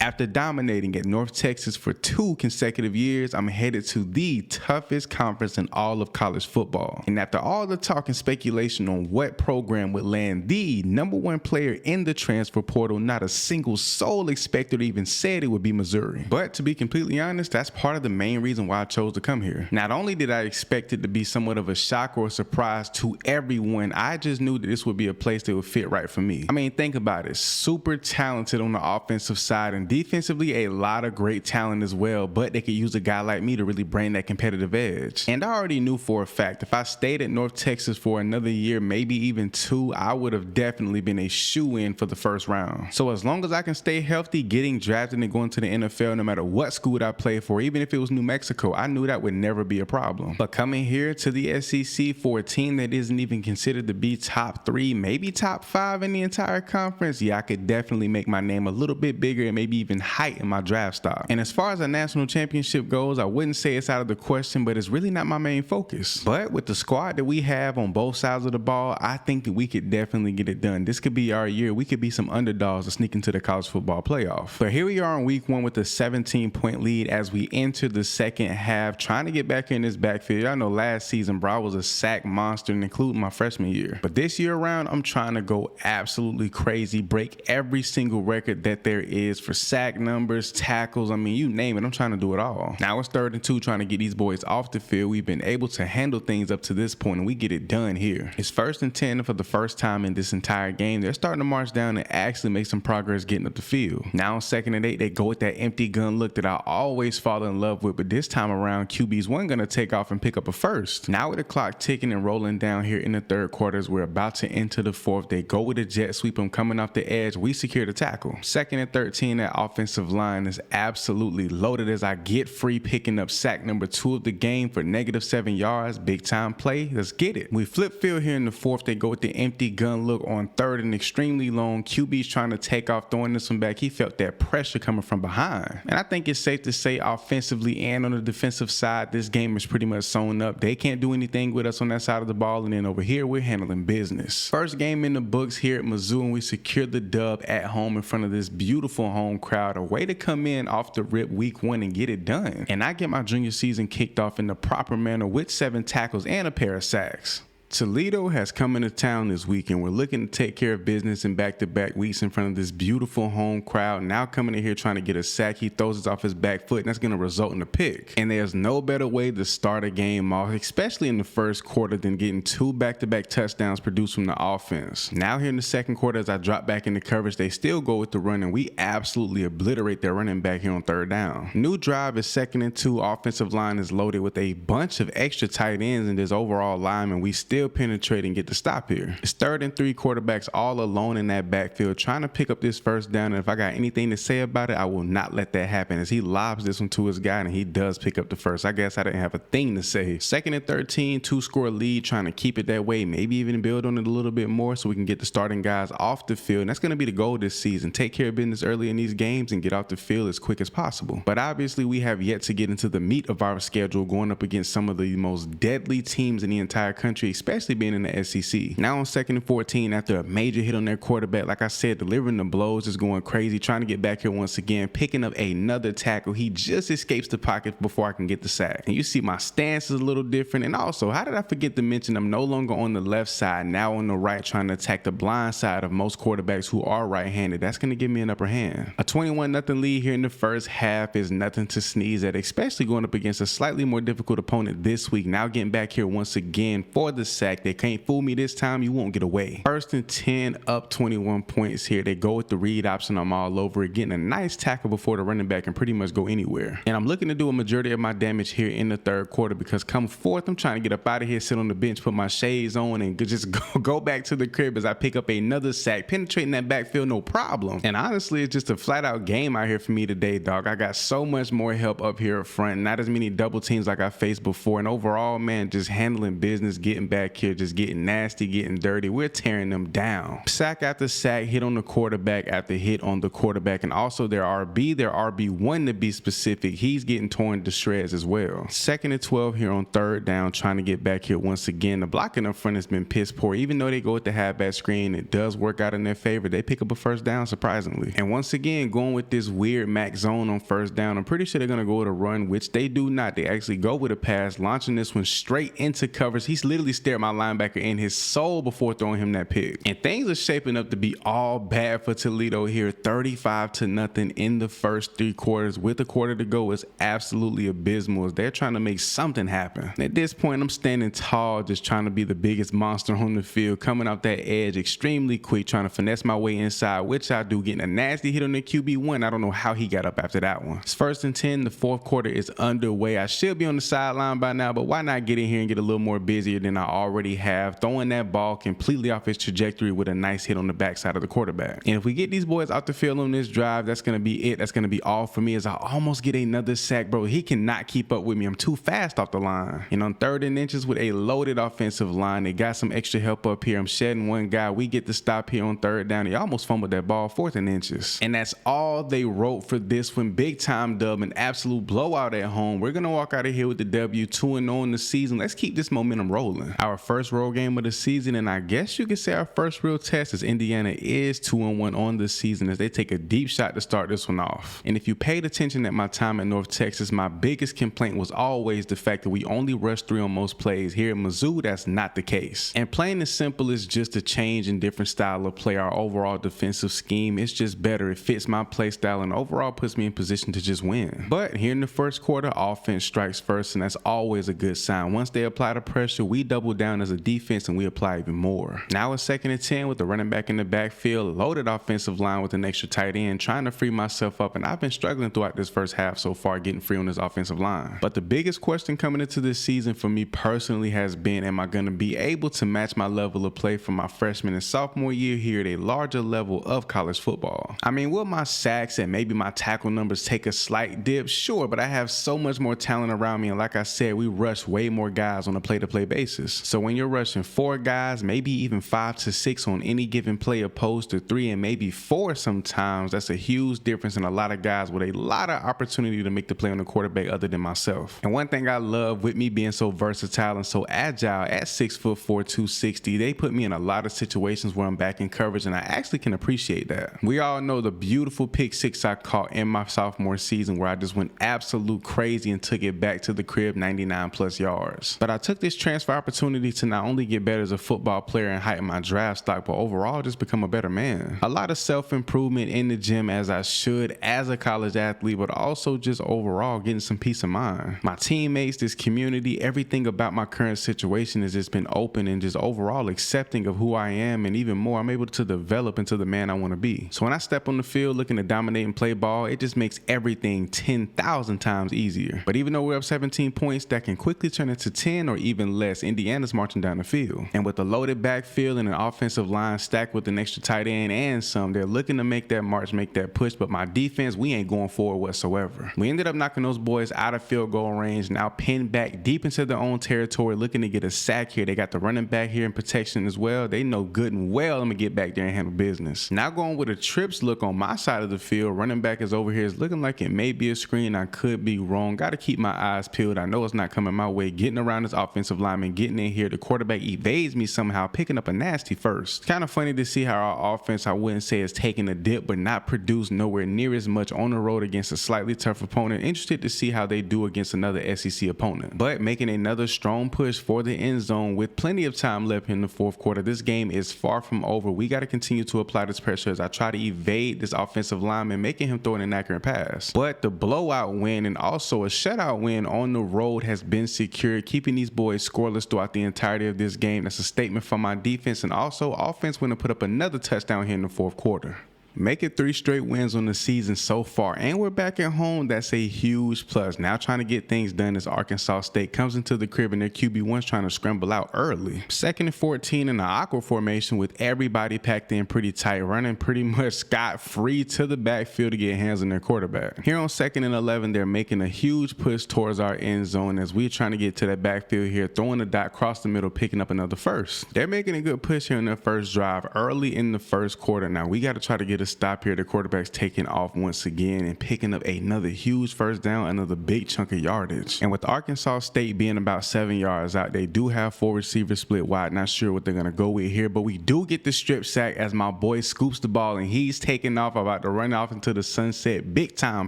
After dominating at North Texas for 2 consecutive years, I'm headed to the toughest conference in all of college football. And after all the talk and speculation on what program would land the #1 player in the transfer portal, not a single soul expected or even said it would be Missouri. But to be completely honest, that's part of the main reason why I chose to come here. Not only did I expect it to be somewhat of a shock or a surprise to everyone, I just knew that this would be a place that would fit right for me. I mean, think about it. Super talented on the offensive side, and defensively a lot of great talent as well, but they could use a guy like me to really bring that competitive edge. And I already knew for a fact if I stayed at North Texas for another year, maybe even 2, I would have definitely been a shoe-in for the first round. So as long as I can stay healthy, getting drafted and going to the NFL, no matter what school I play for, even if it was New Mexico, I knew that would never be a problem. But coming here to the SEC for a team that isn't even considered to be top 3, maybe top 5 in the entire conference, yeah, I could definitely make my name a little bit bigger and maybe even heighten my draft stock. And as far as a national championship goes, I wouldn't say it's out of the question, but it's really not my main focus. But with the squad that we have on both sides of the ball, I think that we could definitely get it done. This could be our year. We could be some underdogs to sneak into the college football playoff. But here we are in week 1 with a 17-point lead as we enter the second half, trying to get back in this backfield. I know last season, bro, I was a sack monster, including my freshman year. But this year around, I'm trying to go absolutely crazy, break every single record that there is for sack numbers, tackles, I mean, you name it, I'm trying to do it all. Now it's 3rd and 2, trying to get these boys off the field. We've been able to handle things up to this point, and we get it done here. It's 1st and 10 for the first time in this entire game. They're starting to march down and actually make some progress getting up the field. Now on 2nd and 8, they go with that empty gun look that I always fall in love with, but this time around, QB's one gonna take off and pick up a first. Now with the clock ticking and rolling down here in the 3rd quarter, as we're about to enter the 4th, they go with a jet sweep. I'm coming off the edge. We secure the tackle. 2nd and 13, that offensive line is absolutely loaded as I get free, picking up sack number 2 of the game for -7 yards. Big time play. Let's get it. We flip field here in the 4th. They go with the empty gun look on 3rd and extremely long. QB's trying to take off, throwing this one back. He felt that pressure coming from behind. And I think it's safe to say offensively and on the defensive side, this game is pretty much sewn up. They can't do anything with us on that side of the ball. And then over here, we're handling business. First game in the books here at Mizzou, and we secured the dub at home in front of this beautiful home crowd. A way to come in off the rip week 1 and get it done. And I get my junior season kicked off in the proper manner with 7 tackles and a pair of sacks. Toledo has come into town this week, and we're looking to take care of business in back-to-back weeks in front of this beautiful home crowd. Now coming in here trying to get a sack, he throws it off his back foot, and that's going to result in a pick. And there's no better way to start a game off, especially in the 1st quarter, than getting 2 back-to-back touchdowns produced from the offense. Now here in the 2nd quarter, as I drop back into coverage, they still go with the run, and we absolutely obliterate their running back here on 3rd down. New drive is 2nd and 2. Offensive line is loaded with a bunch of extra tight ends in this overall lineman. We still penetrate and get the stop here. It's 3rd and 3, quarterbacks all alone in that backfield trying to pick up this 1st down, and if I got anything to say about it, I will not let that happen as he lobs this one to his guy and he does pick up the first. I guess I didn't have a thing to say. 2nd and 13, 2-score lead, trying to keep it that way, maybe even build on it a little bit more so we can get the starting guys off the field, and that's going to be the goal this season. Take care of business early in these games and get off the field as quick as possible. But obviously we have yet to get into the meat of our schedule, going up against some of the most deadly teams in the entire country, especially being in the SEC. Now on 2nd and 14, after a major hit on their quarterback, like I said, delivering the blows, is going crazy, trying to get back here once again, picking up another tackle. He just escapes the pocket before I can get the sack. And you see my stance is a little different. And also, how did I forget to mention I'm no longer on the left side, now on the right, trying to attack the blind side of most quarterbacks who are right-handed. That's going to give me an upper hand. A 21-0 lead here in the 1st half is nothing to sneeze at, especially going up against a slightly more difficult opponent this week. Now getting back here once again for the sack. They can't fool me this time. You won't get away. 1st and 10, up 21 points here. They go with the read option. I'm all over it, getting a nice tackle before the running back can pretty much go anywhere. And I'm looking to do a majority of my damage here in the 3rd quarter, because come 4th, I'm trying to get up out of here, sit on the bench, put my shades on, and just go back to the crib as I pick up another sack, penetrating that backfield, no problem. And honestly, it's just a flat out game out here for me today, dog. I got so much more help up here up front, not as many double teams like I faced before, and overall, man, just handling business, getting back back here just getting nasty, getting dirty. We're tearing them down. Sack after sack, hit on the quarterback after hit on the quarterback, and also their RB1 to be specific. He's getting torn to shreds as well. 2nd and 12 here on 3rd down, trying to get back here once again. The blocking up front has been piss poor. Even though they go with the halfback screen, it does work out in their favor. They pick up a 1st down surprisingly. And once again, going with this weird max zone on 1st down. I'm pretty sure they're going to go with a run, which they do not. They actually go with a pass, launching this one straight into covers. He's literally stared my linebacker in his soul before throwing him that pick. And things are shaping up to be all bad for Toledo here. 35-0 in the first 3 quarters with a quarter to go is absolutely abysmal as they're trying to make something happen. At this point, I'm standing tall, just trying to be the biggest monster on the field, coming off that edge extremely quick, trying to finesse my way inside, which I do, getting a nasty hit on the QB1. I don't know how he got up after that one. It's 1st and 10. The 4th quarter is underway. I should be on the sideline by now, but why not get in here and get a little more busier than I already have, throwing that ball completely off its trajectory with a nice hit on the backside of the quarterback. And if we get these boys out the field on this drive, that's going to be it. That's going to be all for me as I almost get another sack. Bro, he cannot keep up with me. I'm too fast off the line. And on 3rd and inches with a loaded offensive line, they got some extra help up here. I'm shedding one guy. We get the stop here on 3rd down. He almost fumbled that ball, 4th and inches. And that's all they wrote for this one. Big time dub, an absolute blowout at home. We're going to walk out of here with the W, 2-0 in the season. Let's keep this momentum rolling. Our first road game of the season, and I guess you could say our first real test, as Indiana is 2-1 on the season as they take a deep shot to start this one off. And if you paid attention at my time at North Texas, my biggest complaint was always the fact that we only rush 3 on most plays. Here at Mizzou, that's not the case. And plain and simple, it's just a change in different style of play. Our overall defensive scheme, it's just better. It fits my play style and overall puts me in position to just win. But here in the first quarter, offense strikes first, and that's always a good sign. Once they apply the pressure, we double down as a defense and we apply even more. Now it's 2nd and 10 with the running back in the backfield, loaded offensive line with an extra tight end, trying to free myself up, and I've been struggling throughout this first half so far getting free on this offensive line. But the biggest question coming into this season for me personally has been, am I going to be able to match my level of play from my freshman and sophomore year here at a larger level of college football? I mean, will my sacks and maybe my tackle numbers take a slight dip? Sure, but I have so much more talent around me, and like I said, we rush way more guys on a play-to-play basis. So when you're rushing 4 guys, maybe even 5 to 6 on any given play opposed to 3 and maybe 4 sometimes, that's a huge difference in a lot of guys with a lot of opportunity to make the play on the quarterback other than myself. And one thing I love with me being so versatile and so agile at 6'4", 260, they put me in a lot of situations where I'm back in coverage, and I actually can appreciate that. We all know the beautiful pick 6 I caught in my sophomore season where I just went absolute crazy and took it back to the crib 99 plus yards. But I took this transfer opportunity to not only get better as a football player and heighten my draft stock, but overall just become a better man. A lot of self-improvement in the gym as I should as a college athlete, but also just overall getting some peace of mind. My teammates, this community, everything about my current situation has just been open and just overall accepting of who I am, and even more, I'm able to develop into the man I want to be. So when I step on the field looking to dominate and play ball, it just makes everything 10,000 times easier. But even though we're up 17 points, that can quickly turn into 10 or even less. Indiana's marching down the field. And with a loaded backfield and an offensive line stacked with an extra tight end and some, they're looking to make that march, make that push, but my defense, we ain't going forward whatsoever. We ended up knocking those boys out of field goal range, now pinned back deep into their own territory, looking to get a sack here. They got the running back here in protection as well. They know good and well I'm gonna get back there and handle business. Now going with a trips look on my side of the field, running back is over here. It's looking like it may be a screen. I could be wrong. Got to keep my eyes peeled. I know it's not coming my way. Getting around this offensive lineman, getting in here. The quarterback evades me somehow, picking up a nasty first. Kind of funny to see how our offense, I wouldn't say is taking a dip, but not produced nowhere near as much on the road against a slightly tough opponent. Interested to see how they do against another SEC opponent. But making another strong push for the end zone with plenty of time left in the fourth quarter. This game is far from over. We got to continue to apply this pressure as I try to evade this offensive lineman, making him throw an inaccurate pass. But the blowout win and also a shutout win on the road has been secured, keeping these boys scoreless throughout the entirety of this game. That's a statement from my defense, and also offense went to put up another touchdown here in the fourth quarter. Make it 3 straight wins on the season so far, and we're back at home. That's a huge plus. Now trying to get things done as Arkansas State comes into the crib and their QB1's trying to scramble out early. 2nd and 14 in the awkward formation with everybody packed in pretty tight, running pretty much scot-free to the backfield to get hands on their quarterback. Here on 2nd and 11, they're making a huge push towards our end zone as we're trying to get to that backfield here, throwing the dot across the middle, picking up another first. They're making a good push here on their first drive early in the first quarter. Now we got to try to get a stop here. The quarterback's taking off once again and picking up another huge first down, another big chunk of yardage. And with Arkansas State being about 7 yards out, they do have 4 receivers split wide. Not sure what they're going to go with here, but we do get the strip sack as my boy scoops the ball and he's taking off, about to run off into the sunset. Big time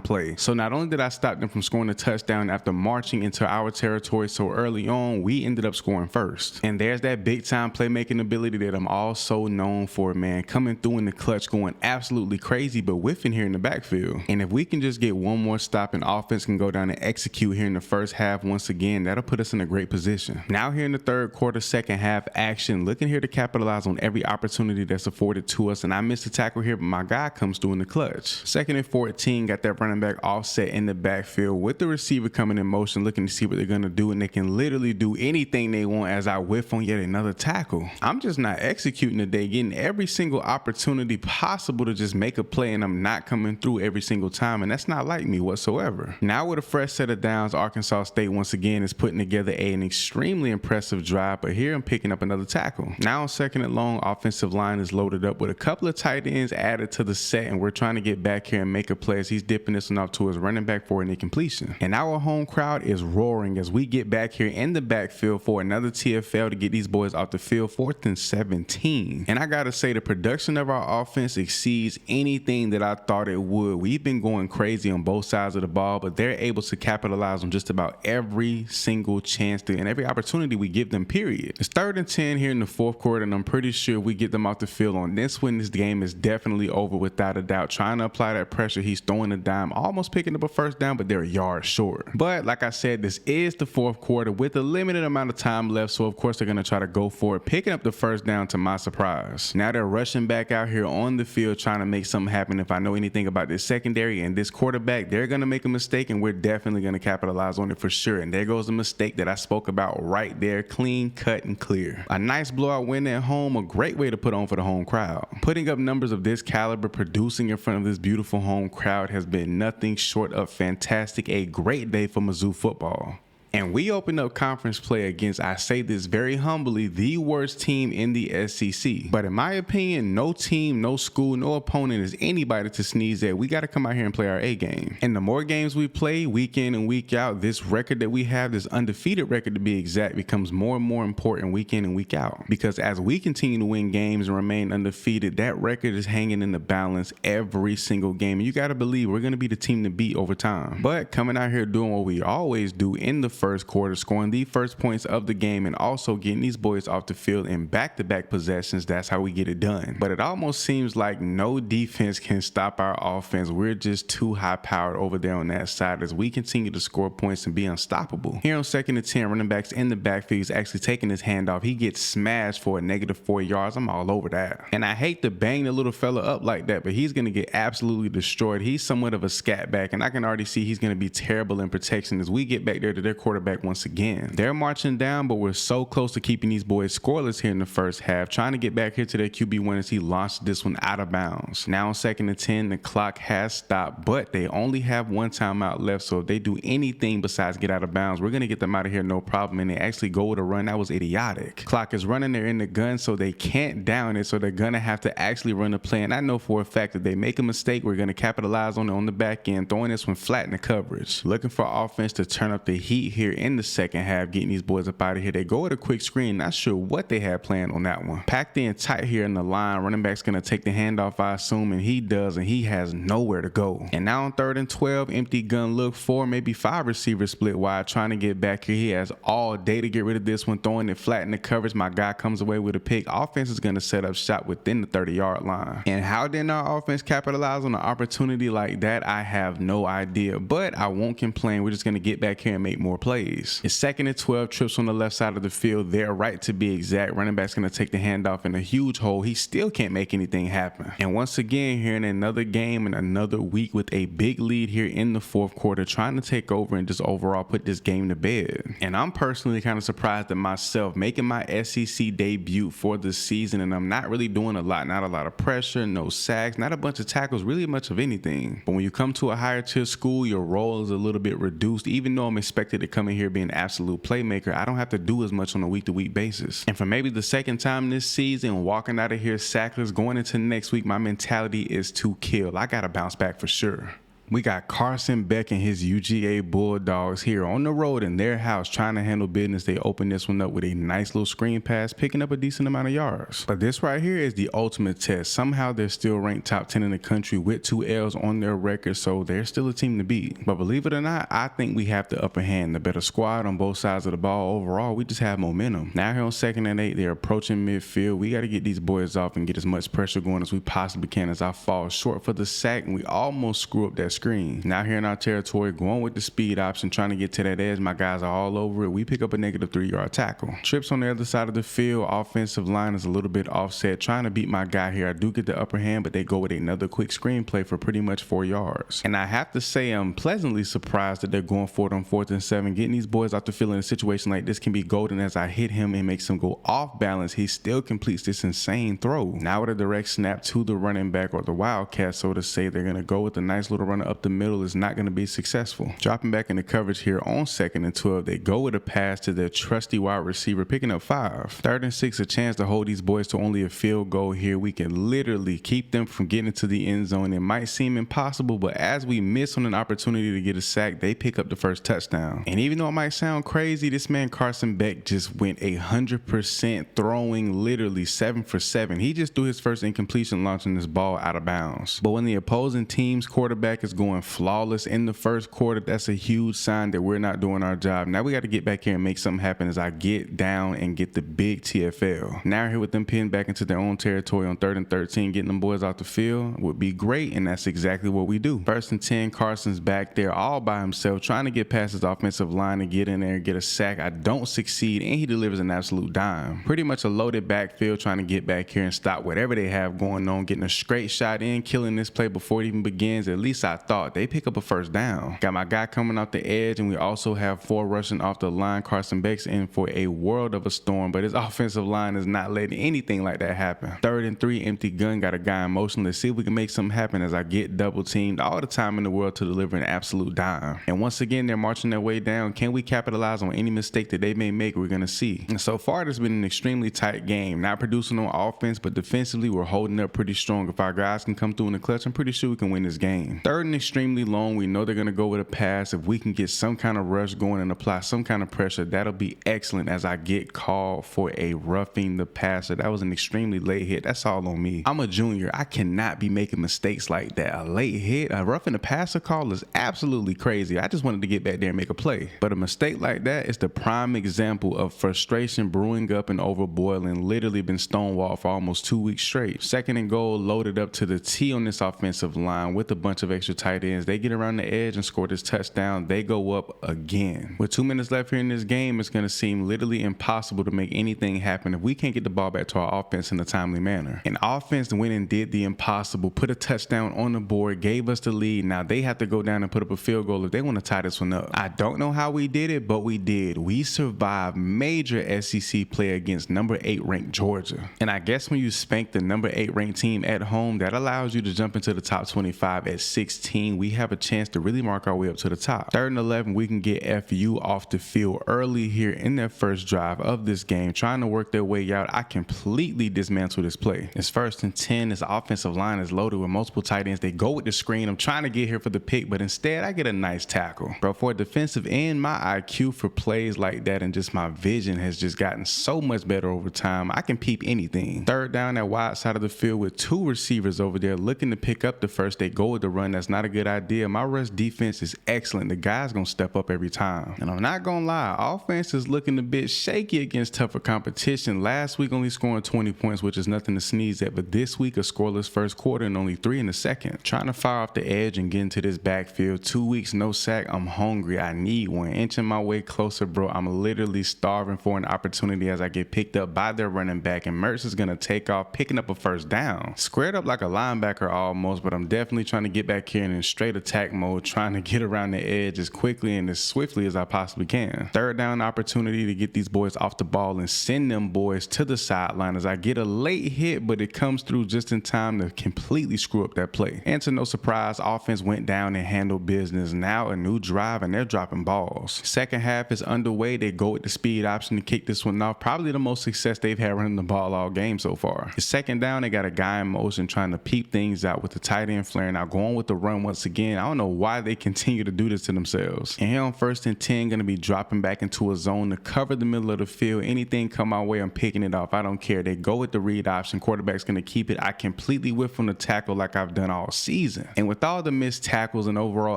play. So not only did I stop them from scoring a touchdown after marching into our territory so early on, we ended up scoring first. And there's that big time playmaking ability that I'm also known for, man. Coming through in the clutch, going absolutely crazy, but whiffing here in the backfield. And if we can just get one more stop and offense can go down and execute here in the first half once again, that'll put us in a great position. Now here in the third quarter, second half action, looking here to capitalize on every opportunity that's afforded to us. And I missed a tackle here, but my guy comes through in the clutch. 2nd and 14, got that running back offset in the backfield with the receiver coming in motion, looking to see what they're going to do. And they can literally do anything they want as I whiff on yet another tackle. I'm just not executing today, getting every single opportunity possible to just make a play, and I'm not coming through every single time, and that's not like me whatsoever. Now with a fresh set of downs, Arkansas State once again is putting together an extremely impressive drive, but here I'm picking up another tackle. Now on 2nd and long, offensive line is loaded up with a couple of tight ends added to the set, and we're trying to get back here and make a play as he's dipping this one off to his running back for an incompletion. And our home crowd is roaring as we get back here in the backfield for another TFL to get these boys off the field. 4th and 17. And I gotta say, the production of our offense exceeds anything that I thought it would. We've been going crazy on both sides of the ball, but they're able to capitalize on just about every single chance and every opportunity we give them, period. It's 3rd and 10 here in the fourth quarter, and I'm pretty sure we get them off the field on this one, this game is definitely over without a doubt. Trying to apply that pressure, he's throwing a dime, almost picking up a first down, but they're a yard short. But like I said, this is the fourth quarter with a limited amount of time left, so of course they're going to try to go for it, picking up the first down to my surprise. Now they're rushing back out here on the field trying to make something happen. If I know anything about this secondary and this quarterback, they're going to make a mistake, and we're definitely going to capitalize on it for sure. And there goes the mistake that I spoke about right there, clean, cut, and clear. A nice blowout win at home, a great way to put on for the home crowd. Putting up numbers of this caliber, producing in front of this beautiful home crowd has been nothing short of fantastic. A great day for Mizzou football. And we opened up conference play against, I say this very humbly, the worst team in the SEC. But in my opinion, no team, no school, no opponent is anybody to sneeze at. We got to come out here and play our A game. And the more games we play week in and week out, this record that we have, this undefeated record to be exact, becomes more and more important week in and week out. Because as we continue to win games and remain undefeated, that record is hanging in the balance every single game. And you got to believe we're going to be the team to beat over time. But coming out here doing what we always do in the first quarter, scoring the first points of the game, and also getting these boys off the field in back-to-back possessions. That's how we get it done. But it almost seems like no defense can stop our offense. We're just too high-powered over there on that side as we continue to score points and be unstoppable. Here on 2nd and 10, running backs in the backfield, he's actually taking his handoff. He gets smashed for a -4 yards. I'm all over that. And I hate to bang the little fella up like that, but he's going to get absolutely destroyed. He's somewhat of a scat back, and I can already see he's going to be terrible in protection as we get back there to their quarterback once again. They're marching down, but we're so close to keeping these boys scoreless here in the first half, trying to get back here to their QB1 as he launched this one out of bounds. Now on 2nd and 10, the clock has stopped, but they only have one timeout left, so if they do anything besides get out of bounds, we're going to get them out of here no problem. And they actually go with a run. That was idiotic. Clock is running, they're in the gun, so they can't down it, so they're going to have to actually run the play. And I know for a fact that they make a mistake, we're going to capitalize on it on the back end, throwing this one flat in the coverage. Looking for offense to turn up the heat here in the second half, getting these boys up out of here. They go with a quick screen. Not sure what they had planned on that one. Packed in tight here in the line. Running back's going to take the handoff, I assume, and he does, and he has nowhere to go. And now on 3rd and 12, empty gun look, 4, maybe 5 receivers split wide, trying to get back here. He has all day to get rid of this one, throwing it flat in the coverage. My guy comes away with a pick. Offense is going to set up shop within the 30-yard line. And how did our offense capitalize on an opportunity like that? I have no idea, but I won't complain. We're just going to get back here and make more plays. plays. It's 2nd and 12, trips on the left side of the field. They're right to be exact. Running back's going to take the handoff in a huge hole. He still can't make anything happen. And once again, here in another game and another week with a big lead here in the fourth quarter, trying to take over and just overall put this game to bed. And I'm personally kind of surprised at myself making my SEC debut for the season, and I'm not really doing a lot. Not a lot of pressure, no sacks, not a bunch of tackles, really much of anything. But when you come to a higher tier school, your role is a little bit reduced. Even though I'm expected to come in here be an absolute playmaker, I don't have to do as much on a week-to-week basis. And for maybe the second time this season, walking out of here sackless, going into next week, my mentality is to kill. I gotta bounce back for sure. We got Carson Beck and his UGA Bulldogs here on the road in their house trying to handle business. They open this one up with a nice little screen pass, picking up a decent amount of yards. But this right here is the ultimate test. Somehow they're still ranked top 10 in the country with 2 L's on their record, so they're still a team to beat. But believe it or not, I think we have the upper hand, the better squad on both sides of the ball. Overall, we just have momentum. Now here on 2nd and 8, they're approaching midfield. We got to get these boys off and get as much pressure going as we possibly can, as I fall short for the sack and we almost screw up that screen. Now here in our territory, going with the speed option, trying to get to that edge. My guys are all over it. We pick up a negative 3-yard tackle. Trips on the other side of the field. Offensive line is a little bit offset, trying to beat my guy here. I do get the upper hand, but they go with another quick screen play for pretty much 4 yards. And I have to say, I'm pleasantly surprised that they're going for it on 4th and 7. Getting these boys off the field in a situation like this can be golden. As I hit him and makes him go off balance, he still completes this insane throw. Now with a direct snap to the running back, or the Wildcat, so to say, they're going to go with a nice little runner up the middle. Is not going to be successful. Dropping back into coverage here on 2nd and 12, they go with a pass to their trusty wide receiver, picking up 5. 3rd and 6, a chance to hold these boys to only a field goal here. We can literally keep them from getting to the end zone. It might seem impossible, but as we miss on an opportunity to get a sack, they pick up the first touchdown. And even though it might sound crazy, this man Carson Beck just went 100% throwing, literally 7 for 7. He just threw his first incompletion launching this ball out of bounds. But when the opposing team's quarterback is going flawless in the first quarter, that's a huge sign that we're not doing our job. Now we got to get back here and make something happen as I get down and get the big TFL. Now here with them pinned back into their own territory on 3rd and 13, getting them boys off the field would be great, and that's exactly what we do. 1st and 10, Carson's back there all by himself, trying to get past his offensive line and get in there and get a sack. I don't succeed, and he delivers an absolute dime. Pretty much a loaded backfield, trying to get back here and stop whatever they have going on, getting a straight shot in, killing this play before it even begins. At least I thought. They pick up a first down. Got my guy coming off the edge, and we also have 4 rushing off the line. Carson Beck's in for a world of a storm, but his offensive line is not letting anything like that happen. 3rd and 3, empty gun, got a guy in motion. Let's see if we can make something happen as I get double teamed all the time in the world to deliver an absolute dime. And once again, they're marching their way down. Can we capitalize on any mistake that they may make? We're going to see. And so far, it's been an extremely tight game. Not producing on offense, but defensively, we're holding up pretty strong. If our guys can come through in the clutch, I'm pretty sure we can win this game. 3rd and extremely long. We know they're going to go with a pass. If we can get some kind of rush going and apply some kind of pressure, that'll be excellent as I get called for a roughing the passer. That was an extremely late hit. That's all on me. I'm a junior. I cannot be making mistakes like that. A late hit, a roughing the passer call is absolutely crazy. I just wanted to get back there and make a play. But a mistake like that is the prime example of frustration brewing up and overboiling. Literally been stonewalled for almost 2 weeks straight. 2nd and goal, loaded up to the T on this offensive line with a bunch of extra tight ends. They get around the edge and score this touchdown. They go up again. With 2 minutes left here in this game, it's going to seem literally impossible to make anything happen if we can't get the ball back to our offense in a timely manner. And offense went and did the impossible, put a touchdown on the board, gave us the lead. Now they have to go down and put up a field goal if they want to tie this one up. I don't know how we did it, but we did. We survived major SEC play against number 8 ranked Georgia. And I guess when you spank the number 8 ranked team at home, that allows you to jump into the top 25 at 16. We have a chance to really mark our way up to the top. 3rd and 11, we can get FU off the field early here in their first drive of this game, trying to work their way out. I completely dismantle this play. It's 1st and 10. This offensive line is loaded with multiple tight ends. They go with the screen. I'm trying to get here for the pick, but instead I get a nice tackle. Bro, for a defensive end, my IQ for plays like that and just my vision has just gotten so much better over time. I can peep anything. 3rd down, that wide side of the field with 2 receivers over there looking to pick up the first. They go with the run. That's not not a good idea. My rush defense is excellent. The guy's gonna step up every time. And I'm not gonna lie, offense is looking a bit shaky against tougher competition. Last week only scoring 20 points, which is nothing to sneeze at, but this week a scoreless first quarter and only 3 in the second. Trying to fire off the edge and get into this backfield. 2 weeks, no sack. I'm hungry. I need one. Inching my way closer, bro. I'm literally starving for an opportunity as I get picked up by their running back, and Mertz is gonna take off, picking up a first down. Squared up like a linebacker almost, but I'm definitely trying to get back here and in straight attack mode, trying to get around the edge as quickly and as swiftly as I possibly can. Third down opportunity to get these boys off the ball and send them boys to the sideline as I get a late hit, but it comes through just in time to completely screw up that play. And to no surprise, offense went down and handled business. Now a new drive and they're dropping balls. Second half is underway. They go with the speed option to kick this one off. Probably the most success they've had running the ball all game so far. The second down, they got a guy in motion trying to peep things out with the tight end flaring out, going with the run once again. I don't know why they continue to do this to themselves. And here on 1st and 10, gonna be dropping back into a zone to cover the middle of the field. Anything come my way, I'm picking it off. I don't care. They go with the read option. Quarterback's gonna keep it. I completely whiff from the tackle like I've done all season. And with all the missed tackles and overall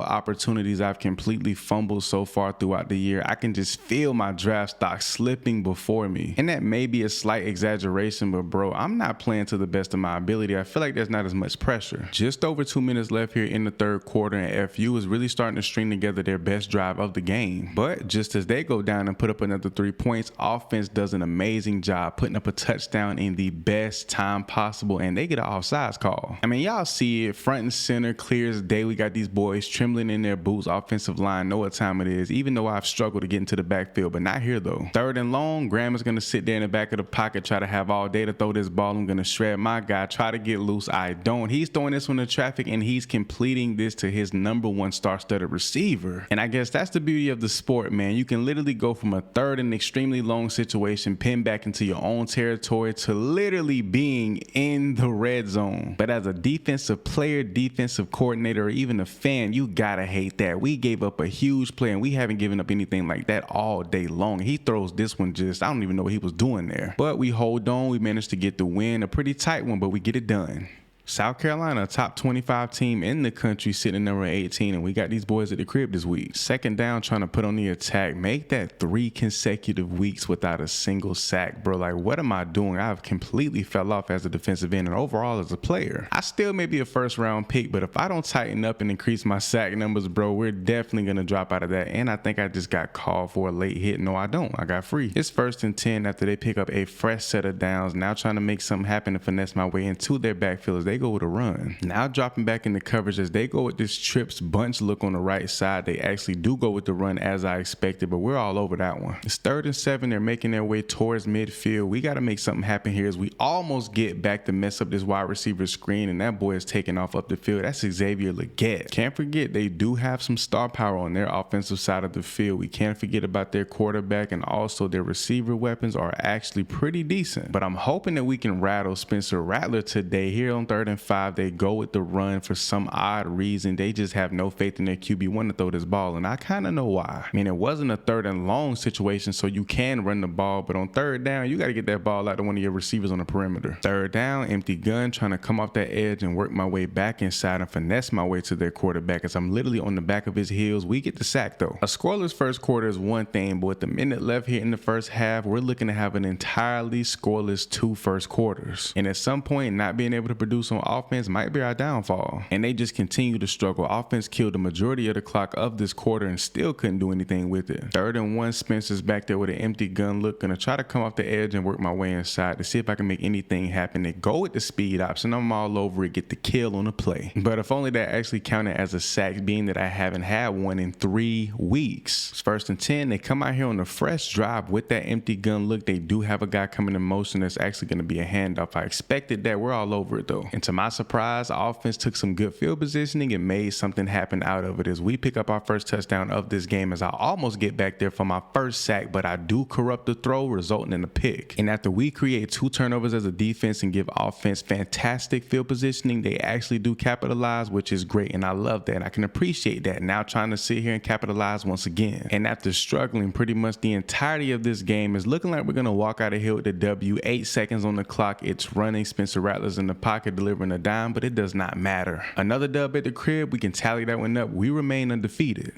opportunities I've completely fumbled so far throughout the year, I can just feel my draft stock slipping before me. And that may be a slight exaggeration, but bro, I'm not playing to the best of my ability. I feel like there's not as much pressure. Just over 2 minutes left here in the third quarter, and FU is really starting to string together their best drive of the game. But just as they go down and put up another 3 points, offense does an amazing job putting up a touchdown in the best time possible, and they get an offsides call. I mean, y'all see it front and center, clear as day. We got these boys trembling in their boots. Offensive line know what time it is, even though I've struggled to get into the backfield, but not here though. Third and long, Graham is going to sit there in the back of the pocket, try to have all day to throw this ball. I'm going to shred my guy, try to get loose. I don't. He's throwing this one to traffic, and he's completing this to his #1 star-studded receiver. And I guess that's the beauty of the sport, man. You can literally go from a third and extremely long situation, pin back into your own territory, to literally being in the red zone. But as a defensive player, defensive coordinator, or even a fan, you gotta hate that. We gave up a huge play, and we haven't given up anything like that all day long. He throws this one just, I don't even know what he was doing there. But we hold on. We managed to get the win. A pretty tight one, but we get it done. South Carolina, a top 25 team in the country, sitting at number 18, and we got these boys at the crib this week. Second down, trying to put on the attack. Make that 3 consecutive weeks without a single sack, bro. Like, what am I doing? I've completely fell off as a defensive end and overall as a player. I still may be a first-round pick, but if I don't tighten up and increase my sack numbers, bro, we're definitely going to drop out of that. And I think I just got called for a late hit. No, I don't. I got free. It's 1st and 10 after they pick up a fresh set of downs. Now trying to make something happen to finesse my way into their backfield. They go with a run. Now dropping back in the coverage as they go with this trips bunch look on the right side. They actually do go with the run as I expected, but we're all over that one. It's 3rd and 7. They're making their way towards midfield. We got to make something happen here as we almost get back to mess up this wide receiver screen, and that boy is taking off up the field. That's Xavier Legette. Can't forget they do have some star power on their offensive side of the field. We can't forget about their quarterback, and also their receiver weapons are actually pretty decent. But I'm hoping that we can rattle Spencer Rattler today. Here on 3rd and 5, they go with the run for some odd reason. They just have no faith in their QB1 to throw this ball, and I kind of know why. I mean, it wasn't a 3rd and long situation, so you can run the ball, but on 3rd down, you got to get that ball out to one of your receivers on the perimeter. 3rd down, empty gun, trying to come off that edge and work my way back inside and finesse my way to their quarterback as I'm literally on the back of his heels. We get the sack though. A scoreless first quarter is one thing, but with the minute left here in the first half, we're looking to have an entirely scoreless 2 first quarters. And at some point, not being able to produce on offense might be our downfall. And they just continue to struggle. Offense killed the majority of the clock of this quarter and still couldn't do anything with it. 3rd and 1, Spencer's back there with an empty gun look. Gonna try to come off the edge and work my way inside to see if I can make anything happen. They go with the speed option. I'm all over it. Get the kill on the play. But if only that actually counted as a sack, being that I haven't had one in 3 weeks. It's 1st and 10. They come out here on a fresh drive with that empty gun look. They do have a guy coming in motion that's actually going to be a handoff. I expected that. We're all over it though. And to my surprise, offense took some good field positioning and made something happen out of it as we pick up our first touchdown of this game as I almost get back there for my first sack, but I do corrupt the throw, resulting in a pick. And after we create 2 turnovers as a defense and give offense fantastic field positioning, they actually do capitalize, which is great, and I love that. I can appreciate that. Now trying to sit here and capitalize once again. And after struggling pretty much the entirety of this game, it's looking like we're going to walk out of here with the W. 8 seconds on the clock. It's running. Spencer Rattler's in the pocket, delivering delivering a dime, but it does not matter. Another dub at the crib, we can tally that one up. We remain undefeated.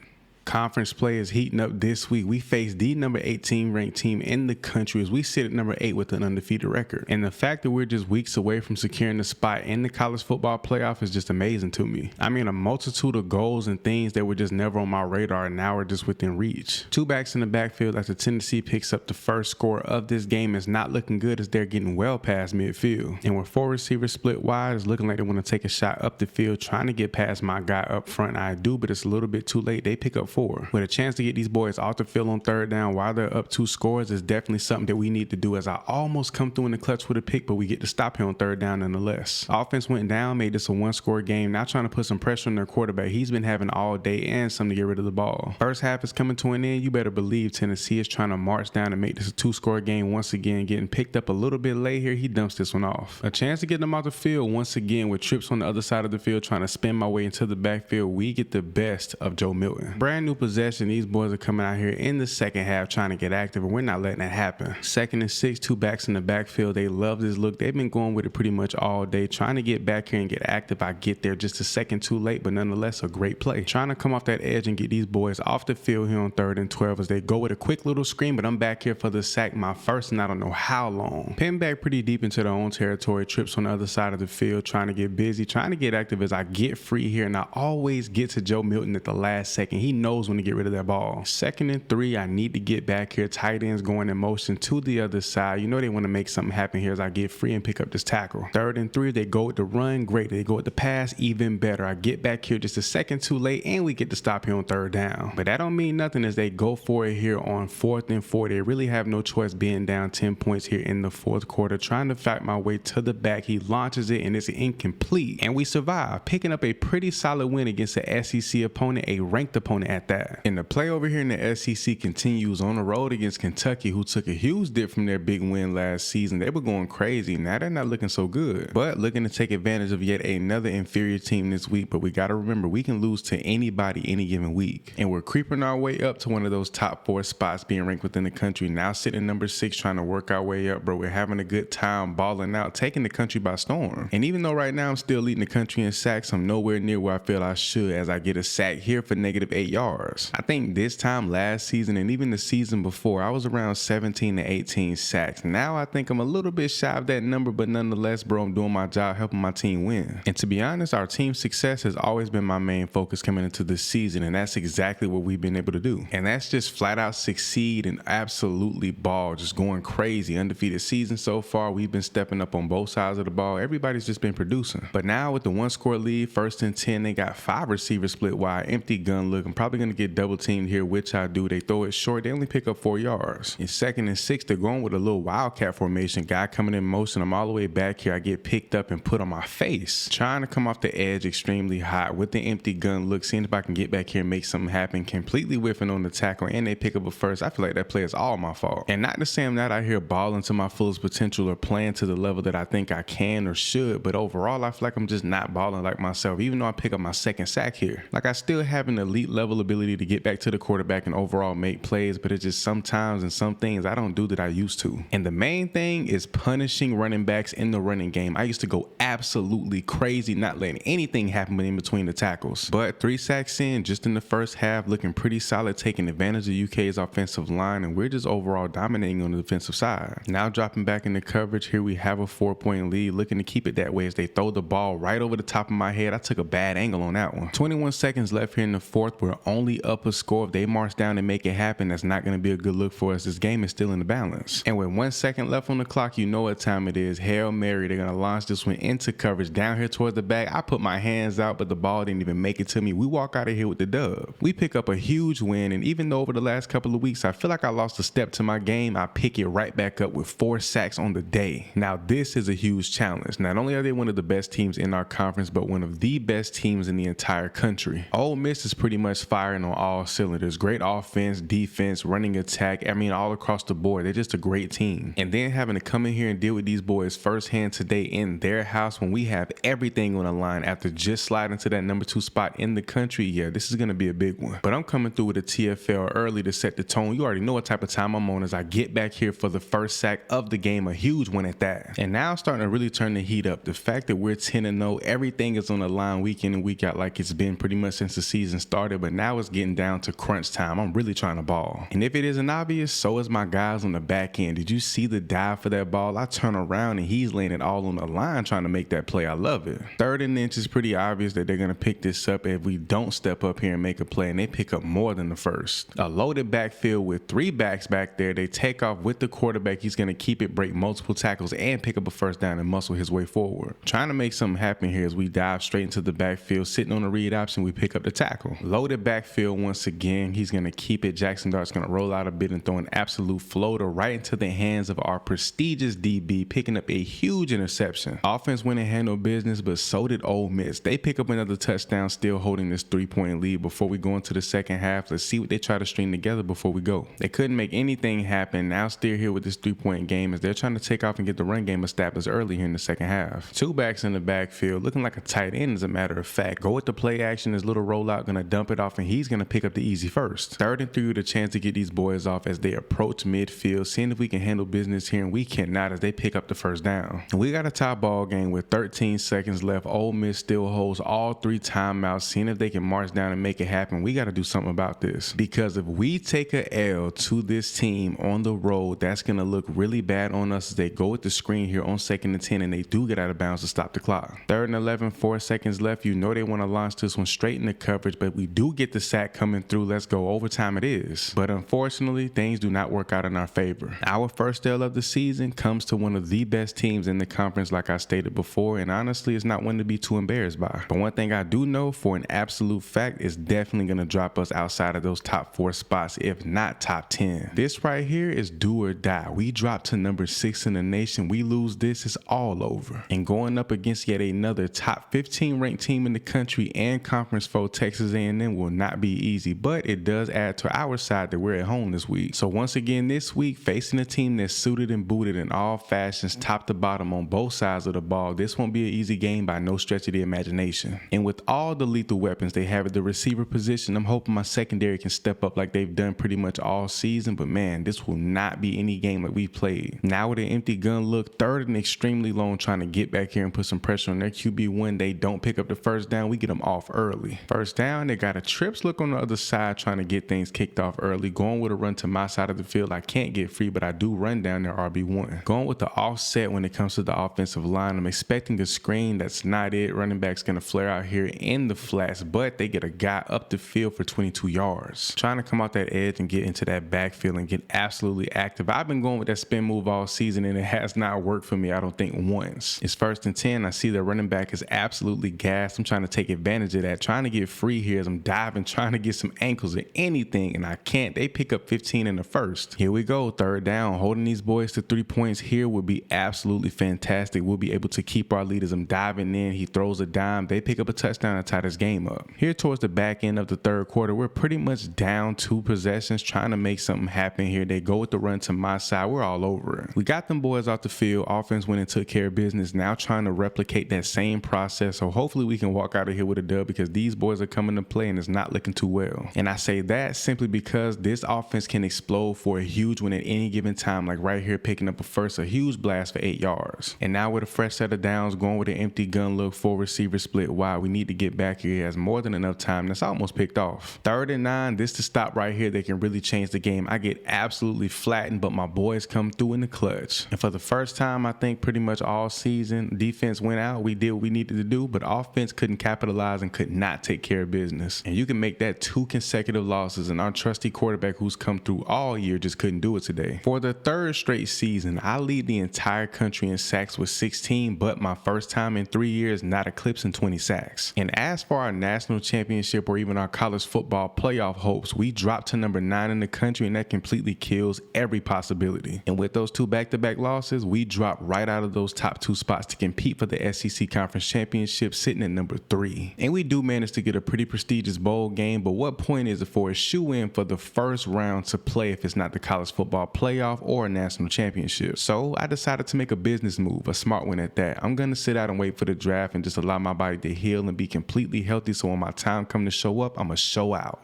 Conference play is heating up this week. We face the number 18 ranked team in the country as we sit at number 8 with an undefeated record. And the fact that we're just weeks away from securing the spot in the college football playoff is just amazing to me. I mean, a multitude of goals and things that were just never on my radar and now are just within reach. Two backs in the backfield after Tennessee picks up the first score of this game is not looking good as they're getting well past midfield. And with four receivers split wide, it's looking like they want to take a shot up the field trying to get past my guy up front. I do, but it's a little bit too late. They pick up 4. With a chance to get these boys off the field on third down while they're up 2 scores is definitely something that we need to do, as I almost come through in the clutch with a pick, but we get to stop here on third down nonetheless. Offense went down, made this a 1-score game, now trying to put some pressure on their quarterback. He's been having all day and some to get rid of the ball. First half is coming to an end. You better believe Tennessee is trying to march down and make this a 2-score game once again, getting picked up a little bit late here. He dumps this one off. A chance to get them off the field once again with trips on the other side of the field trying to spin my way into the backfield. We get the best of Joe Milton. Brand new possession. These boys are coming out here in the second half trying to get active, and we're not letting that happen. 2nd and 6, 2 backs in the backfield. They love this look. They've been going with it pretty much all day, trying to get back here and get active. I get there just a second too late, but nonetheless a great play. Trying to come off that edge and get these boys off the field here on 3rd and 12 as they go with a quick little screen, but I'm back here for the sack, my first and I don't know how long. Pinned back pretty deep into their own territory, trips on the other side of the field, trying to get busy, trying to get active as I get free here, and I always get to Joe Milton at the last second. He knows when to get rid of that ball. 2nd and 3, I need to get back here. Tight ends going in motion to the other side. You know they want to make something happen here as I get free and pick up this tackle. 3rd and 3, they go with the run, great. They go with the pass, even better. I get back here just a second too late and we get to stop here on 3rd down. But that don't mean nothing as they go for it here on 4th and 4. They really have no choice being down 10 points here in the 4th quarter. Trying to fight my way to the back. He launches it and it's incomplete. And we survive, picking up a pretty solid win against an SEC opponent, a ranked opponent at that. And the play over here in the SEC continues on the road against Kentucky, who took a huge dip from their big win last season. They were going crazy. Now they're not looking so good, but looking to take advantage of yet another inferior team this week. But we got to remember, we can lose to anybody any given week, and we're creeping our way up to one of those top 4 spots, being ranked within the country. Now sitting number 6, trying to work our way up, bro. We're having a good time, balling out, taking the country by storm. And even though right now I'm still leading the country in sacks, I'm nowhere near where I feel I should, as I get a sack here for -8 yards. I think this time last season and even the season before, I was around 17 to 18 sacks. Now I think I'm a little bit shy of that number, but nonetheless, bro, I'm doing my job helping my team win. And to be honest, our team's success has always been my main focus coming into this season, and that's exactly what we've been able to do. And that's just flat out succeed and absolutely ball, just going crazy. Undefeated season so far. We've been stepping up on both sides of the ball. Everybody's just been producing. But now with the 1-score lead, 1st and 10, they got 5 receivers split wide, empty gun look. I'm probably going to get double teamed here, which I do. They throw it short. They only pick up 4 yards. In 2nd and 6, they're going with a little wildcat formation. Guy coming in motion. I'm all the way back here. I get picked up and put on my face. Trying to come off the edge extremely hot with the empty gun look. Seeing if I can get back here and make something happen. Completely whiffing on the tackle, and they pick up a first. I feel like that play is all my fault. And not to say I'm not out here balling to my fullest potential or playing to the level that I think I can or should, but overall I feel like I'm just not balling like myself, even though I pick up my 2nd sack here. Like, I still have an elite level ability to get back to the quarterback and overall make plays, but it's just sometimes and some things I don't do that I used to. And the main thing is punishing running backs in the running game. I used to go absolutely crazy, not letting anything happen in between the tackles. But 3 sacks in just in the first half, looking pretty solid, taking advantage of UK's offensive line, and we're just overall dominating on the defensive side. Now dropping back into coverage, here we have a 4-point lead, looking to keep it that way as they throw the ball right over the top of my head. I took a bad angle on that one. 21 seconds left here in the 4th. We're only up a score. If they march down and make it happen, that's not going to be a good look for us. This game is still in the balance. And with 1 second left on the clock, you know what time it is. Hail Mary. They're going to launch this one into coverage down here towards the back. I put my hands out, but the ball didn't even make it to me. We walk out of here with the dub. We pick up a huge win, and even though over the last couple of weeks I feel like I lost a step to my game, I pick it right back up with 4 sacks on the day. Now this is a huge challenge. Not only are they one of the best teams in our conference, but one of the best teams in the entire country. Ole Miss is pretty much 5 firing on all cylinders. Great offense, defense, running attack. I mean, all across the board. They're just a great team. And then having to come in here and deal with these boys firsthand today in their house when we have everything on the line after just sliding to that number 2 spot in the country, yeah, this is going to be a big one. But I'm coming through with a TFL early to set the tone. You already know what type of time I'm on as I get back here for the first sack of the game, a huge one at that. And now starting to really turn the heat up. The fact that we're 10-0, everything is on the line week in and week out like it's been pretty much since the season started, but now it's getting down to crunch time. I'm really trying to ball. And if it isn't obvious, so is my guys on the back end. Did you see the dive for that ball? I turn around and he's laying it all on the line trying to make that play. I love it. 3rd and inch is pretty obvious that they're going to pick this up if we don't step up here and make a play, and they pick up more than the first. A loaded backfield with 3 backs back there. They take off with the quarterback. He's going to keep it, break multiple tackles, and pick up a first down and muscle his way forward. Trying to make something happen here as we dive straight into the backfield, sitting on the read option, we pick up the tackle. Loaded backfield once again. He's going to keep it. Jackson Dart's going to roll out a bit and throw an absolute floater right into the hands of our prestigious DB, picking up a huge interception. Offense went and handled business, but so did Ole Miss. They pick up another touchdown, still holding this 3-point lead. Before we go into the second half, let's see what they try to string together before we go. They couldn't make anything happen. Now still here with this 3-point game as they're trying to take off and get the run game established early here in the second half. 2 backs in the backfield, looking like a tight end as a matter of fact. Go with the play action, his little rollout, gonna dump it off, and he's gonna pick up the easy first. 3rd and 3 with a chance to get these boys off as they approach midfield, seeing if we can handle business here, and we cannot as they pick up the first down. And we got a tie ball game with 13 seconds left. Ole Miss still holds all 3 timeouts, seeing if they can march down and make it happen. We got to do something about this, because if we take a L to this team on the road, that's going to look really bad on us as they go with the screen here on 2nd and 10, and they do get out of bounds to stop the clock. 3rd and 11, 4 seconds left. You know they want to launch this one straight into coverage, but we do get the sack coming through. Let's go. Overtime it is. But unfortunately, things do not work out in our favor. Our first L of the season comes to one of the best teams in the conference, like I stated before, and honestly, it's not one to be too embarrassed by. But one thing I do know for an absolute fact is definitely going to drop us outside of those top 4 spots, if not top 10. This right here is do or die. We drop to number 6 in the nation. We lose this, it's all over. And going up against yet another top 15 ranked team in the country and conference foe, Texas A&M, will not be easy, but it does add to our side that we're at home this week. So once again this week, facing a team that's suited and booted in all fashions, top to bottom on both sides of the ball, this won't be an easy game by no stretch of the imagination. And with all the lethal weapons they have at the receiver position, I'm hoping my secondary can step up like they've done pretty much all season, but man, this will not be any game like we've played. Now with an empty gun look, 3rd and extremely long, trying to get back here and put some pressure on their QB1. They don't pick up the first down. We get them off early. First down, they got a trips look on the other side, trying to get things kicked off early. Going with a run to my side of the field. I can't get free, but I do run down their RB1. Going with the offset when it comes to the offensive line. I'm expecting a screen. That's not it. Running back's going to flare out here in the flats, but they get a guy up the field for 22 yards. Trying to come out that edge and get into that backfield and get absolutely active. I've been going with that spin move all season, and it has not worked for me, I don't think, once. It's 1st and 10. I see the running back is absolutely gassed. I'm trying to take advantage of that. Trying to get free here as I'm diving, trying to get some ankles or anything, and I can't. They pick up 15 in the first. Here we go. 3rd down. Holding these boys to 3 points here would be absolutely fantastic. We'll be able to keep our lead as I'm diving in. He throws a dime. They pick up a touchdown and tie this game up. Here towards the back end of the 3rd quarter, we're pretty much down 2 possessions, trying to make something happen here. They go with the run to my side. We're all over it. We got them boys off the field. Offense went and took care of business. Now trying to replicate that same process. So hopefully we can walk out of here with a dub, because these boys are coming to play and it's not looking too well. And I say that simply because this offense can explode for a huge one at any given time, like right here picking up a huge blast for 8 yards. And now with a fresh set of downs, going with an empty gun look, 4 receiver split wide. We need to get back here. He has more than enough time. That's almost picked off. 3rd and 9, this to stop right here. They can really change the game. I get absolutely flattened, but my boys come through in the clutch. And for the first time, I think pretty much all season, defense went out. We did what we needed to do, but offense couldn't capitalize and could not take care of business. And you can make that 2 consecutive losses, and our trusty quarterback who's come through all year just couldn't do it today. For the 3rd straight season, I lead the entire country in sacks with 16, but my first time in 3 years not eclipsing 20 sacks. And as for our national championship or even our college football playoff hopes, we dropped to number 9 in the country, and that completely kills every possibility. And with those 2 back-to-back losses, we dropped right out of those top 2 spots to compete for the SEC Conference Championship, sitting at number 3. And we do manage to get a pretty prestigious bowl game, but what point is it for a shoe-in for the first round to play if it's not the college football playoff or a national championship? So I decided to make a business move, a smart one at that. I'm going to sit out and wait for the draft and just allow my body to heal and be completely healthy, so when my time comes to show up, I'm going to show out.